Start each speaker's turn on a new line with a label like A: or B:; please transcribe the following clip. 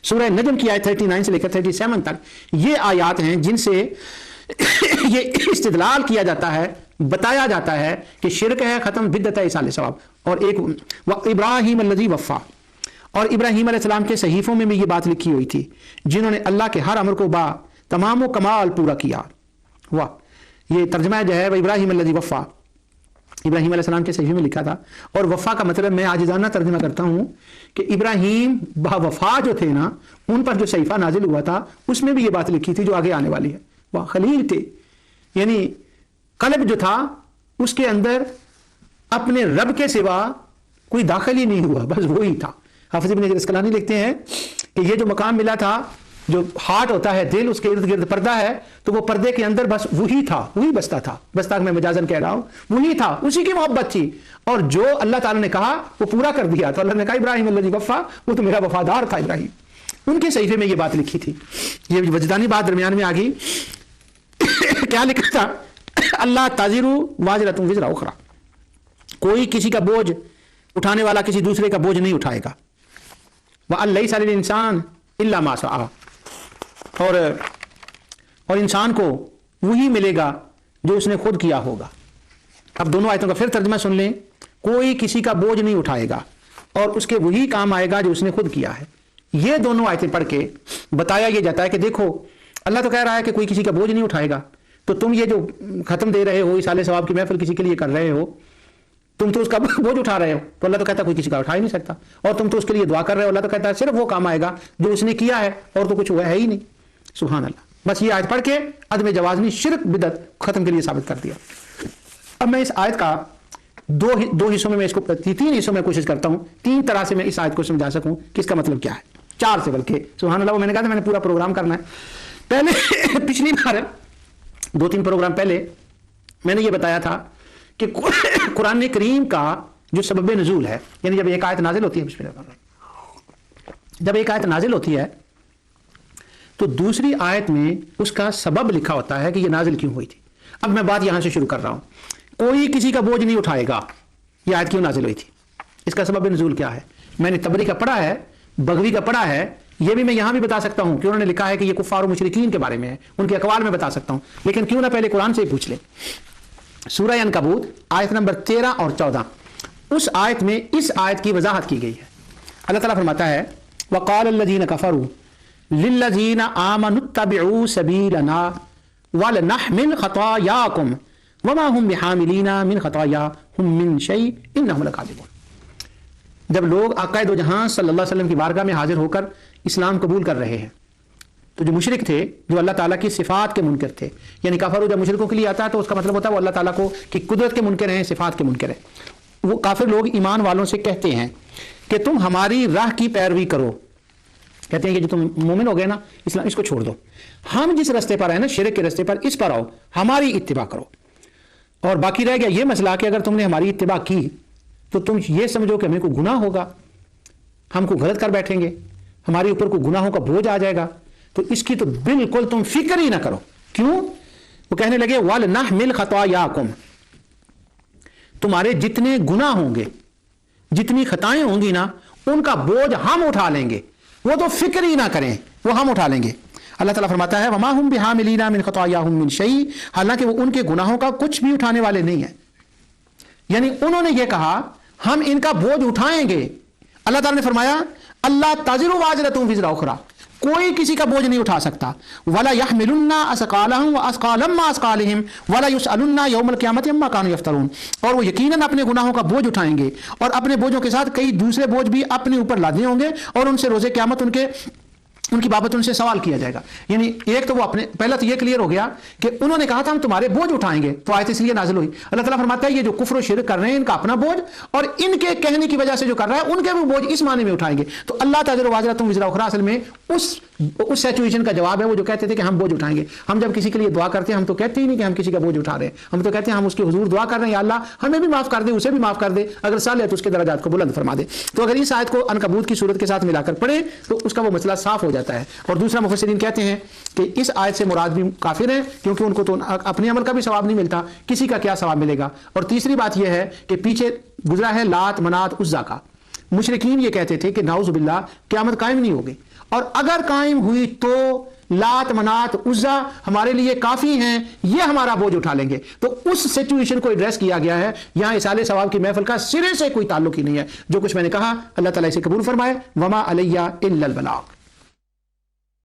A: سورہ نجم کی آیت 39 سے لے کر 37 تک یہ آیات ہیں جن سے یہ استدلال کیا جاتا ہے، بتایا جاتا ہے کہ شرک ہے ختم، بدعت ہے ایصال ثواب. اور ایک ابراہیم الذی وفا، اور ابراہیم علیہ السلام کے صحیفوں میں بھی یہ بات لکھی ہوئی تھی، جنہوں نے اللہ کے ہر امر کو با تمام و کمال پورا کیا. واہ، یہ ترجمہ جو ہے وہ ابراہیم الذی وفا، ابراہیم علیہ السلام کے صحیفے میں لکھا تھا. اور وفا کا مطلب میں عاجزانہ ترجمہ کرتا ہوں کہ ابراہیم با وفا جو تھے نا، ان پر جو صحیفہ نازل ہوا تھا اس میں بھی یہ بات لکھی تھی جو آگے آنے والی ہے. وہ خلیل تھے، یعنی قلب جو تھا اس کے اندر اپنے رب کے سوا کوئی داخل ہی نہیں ہوا، بس وہی تھا. حافظ ابن عسقلانی لکھتے ہیں کہ یہ جو مقام ملا تھا، جو ہارٹ ہوتا ہے، دل، اس کے ارد گرد پردہ ہے، تو وہ پردے کے اندر بس وہی تھا، وہی بستا تھا. بستا میں مجازن کہہ رہا ہوں، وہی تھا، اسی کی محبت تھی. اور جو اللہ تعالیٰ نے کہا وہ پورا کر دیا. تو اللہ نے کہا ابراہیم الذی وفا، وہ تو میرا وفادار تھا ابراہیم. ان کے صحیفے میں یہ بات لکھی تھی. یہ وجدانی بات درمیان میں آ گئی. کیا لکھا تھا؟ اللہ تازر واجرۃ وزر اخری، کوئی کسی کا بوجھ اٹھانے والا کسی دوسرے کا بوجھ نہیں اٹھائے گا. وَأَن لَيْسَ لِلْإِنسَانِ إِلَّا مَا سَعَىٰ، اور انسان کو وہی ملے گا جو اس نے خود کیا ہوگا. اب دونوں آیتوں کا پھر ترجمہ سن لیں. کوئی کسی کا بوجھ نہیں اٹھائے گا اور اس کے وہی کام آئے گا جو اس نے خود کیا ہے. یہ دونوں آیتیں پڑھ کے بتایا یہ جاتا ہے کہ دیکھو اللہ تو کہہ رہا ہے کہ کوئی کسی کا بوجھ نہیں اٹھائے گا، تو تم یہ جو ختم دے رہے ہو، ایصال ثواب کی محفل کسی کے لیے کر رہے ہو، تم تو اس کا بوجھ اٹھا رہے ہو. تو اللہ تو کہتا ہے کوئی کسی کا اٹھا ہی نہیں سکتا. اور تم تو اس کے لیے دعا کر رہے ہو، اللہ تو کہتا ہے صرف وہ کام آئے گا جو اس نے کیا ہے، اور تو کچھ ہوا ہے ہی نہیں. سبحان اللہ. بس یہ آیت پڑھ کے عدم جوازنی شرک بدعت ختم کے لیے ثابت کر دیا. اب میں اس آیت کا دو حصوں میں اس کو 3 حصوں میں کوشش کرتا ہوں، 3 طرح سے میں اس آیت کو سمجھا سکوں کہ اس کا مطلب کیا ہے. 4 سے بلکہ. سبحان اللہ. وہ میں نے کہا تھا میں نے پورا پروگرام کرنا ہے. پہلے پچھلی بار 2-3 پروگرام پہلے میں نے یہ بتایا تھا کہ قرآن کریم کا جو سبب نزول ہے، یعنی جب ایک آیت نازل ہوتی ہے، جب ایک آیت نازل ہوتی ہے تو دوسری آیت میں اس کا سبب لکھا ہوتا ہے کہ یہ نازل کیوں ہوئی تھی. اب میں بات یہاں سے شروع کر رہا ہوں. کوئی کسی کا بوجھ نہیں اٹھائے گا، یہ آیت کیوں نازل ہوئی تھی، اس کا سبب نزول کیا ہے. میں نے تبری کا پڑھا ہے، بغوی کا پڑھا ہے. یہ بھی میں یہاں بھی بتا سکتا ہوں کہ انہوں نے لکھا ہے کہ یہ کفار و مشرکین کے بارے میں ہے، ان کے اقوال میں بتا سکتا ہوں. لیکن کیوں نہ پہلے قرآن سے ہی پوچھ لیں. سورہ عنکبوت آیت نمبر 13 اور 14، اس آیت میں اس آیت کی وضاحت کی گئی ہے. اللہ تعالیٰ فرماتا ہے وَقَالَ الَّذِينَ كَفَرُوا لِلَّذِينَ آمَنُوا اتَّبِعُوا سَبِيلَنَا وَلْنَحْمِلْ خَطَايَاكُمْ وَمَا هُمْ بِحَامِلِينَ مِنْ خَطَايَاهُمْ مِنْ شَيْءٍ إِنَّهُمْ لَكَاذِبُونَ. جب لوگ آقا دو جہاں صلی اللہ علیہ وسلم کی بارگاہ میں حاضر ہو کر اسلام قبول کر رہے ہیں، تو جو مشرک تھے، جو اللہ تعالیٰ کی صفات کے منکر تھے، یعنی کافر جب مشرکوں کے لیے آتا ہے تو اس کا مطلب ہوتا ہے وہ اللہ تعالیٰ کو کی قدرت کے منکر ہیں، صفات کے منکر ہیں. وہ کافر لوگ ایمان والوں سے کہتے ہیں کہ تم ہماری راہ کی پیروی کرو. کہتے ہیں کہ جو تم مومن ہو گئے نا، اسلام اس کو چھوڑ دو، ہم جس رستے پر ہیں نا، شرک کے رستے پر، اس پر آؤ، ہماری اتباع کرو. اور باقی رہ گیا یہ مسئلہ کہ اگر تم نے ہماری اتباع کی تو تم یہ سمجھو کہ ہمیں کوئی گناہ ہوگا، ہم کو غلط کر بیٹھیں گے، ہمارے اوپر کوئی گناہوں کا بوجھ آ جائے گا. تو اس کی تو بالکل تم فکر ہی نہ کرو. کیوں؟ وہ کہنے لگے وَلْنَحْمِلْ خَطَايَاكُمْ، تمہارے جتنے گناہ ہوں گے، جتنی خطائیں ہوں گی نا، ان کا بوجھ ہم اٹھا لیں گے. وہ تو فکر ہی نہ کریں، وہ ہم اٹھا لیں گے. اللہ تعالیٰ فرماتا ہے وَمَا هُمْ بِحَامِلِينَ مِنْ خَطَايَاهُمْ مِنْ شَيْءٍ، حالانکہ وہ ان کے گناہوں کا کچھ بھی اٹھانے والے نہیں ہیں. یعنی انہوں نے یہ کہا ہم ان کا بوجھ اٹھائیں گے. اللہ تعالیٰ نے فرمایا اللہ تزر واجرۃ وزر اخری، کوئی کسی کا بوجھ نہیں اٹھا سکتا. وَلَا يَحْمِلُنَّ أَثْقَالَهُمْ وَأَثْقَالًا مَّا أَثْقَالِهِمْ وَلَا يُسْأَلُنَّ يَوْمَ الْقِيَامَةِ عَمَّا كَانُوا يَفْتَرُونَ، اور وہ یقیناً اپنے گناہوں کا بوجھ اٹھائیں گے اور اپنے بوجھوں کے ساتھ کئی دوسرے بوجھ بھی اپنے اوپر لادے ہوں گے، اور ان سے روز قیامت ان کی بابت ان سے سوال کیا جائے گا. یعنی ایک تو وہ اپنے پہلا تو یہ کلیئر ہو گیا کہ انہوں نے کہا تھا ہم تمہارے بوجھ اٹھائیں گے، تو آیت اس لیے نازل ہوئی. اللہ تعالیٰ فرماتا ہے یہ جو کفر و شرک کر رہے ہیں ان کا اپنا بوجھ، اور ان کے کہنے کی وجہ سے جو کر رہا ہے ان کے بھی بوجھ اس معنی میں اٹھائیں گے. تو اللہ تعالیٰ واجرۃ وزر اخری اصل میں اس سچویشن کا جواب ہے وہ جو کہتے تھے کہ ہم بوجھ اٹھائیں گے. ہم جب کسی کے لیے دعا کرتے ہیں ہم تو کہتے ہی نہیں کہ ہم کسی کا بوجھ اٹھا رہے ہیں، ہم تو کہتے ہیں ہم اس کے حضور دعا کر رہے ہیں یا اللہ ہمیں بھی معاف کر دے، اسے بھی معاف کر دے، اگر صالح ہے تو اس کے درجات کو بلند فرما دے. تو اگر اس آیت کو عنکبوت کی صورت کے ساتھ ملا کر پڑھیں تو اس کا وہ مسئلہ صاف ہو جاتا ہے. اور دوسرا مفسرین کہتے ہیں کہ اس آیت سے مراد بھی کافر ہیں، کیونکہ ان کو تو اپنے عمل کا بھی ثواب نہیں ملتا، کسی کا کیا ثواب ملے گا. اور تیسری بات یہ ہے کہ پیچھے گزرا ہے لات منات عزا کا. مشرکین یہ کہتے تھے کہ نعوذ باللہ قیامت قائم نہیں ہوگی، اور اگر قائم ہوئی تو لات منات عزا ہمارے لیے کافی ہیں، یہ ہمارا بوجھ اٹھا لیں گے. تو اس سچویشن کو ایڈریس کیا گیا ہے. یہاں اصالِ ثواب کی محفل کا سرے سے کوئی تعلق ہی نہیں ہے. جو کچھ میں نے کہا اللہ تعالیٰ اسے قبول فرمائے. وما علیہ الا البلاغ.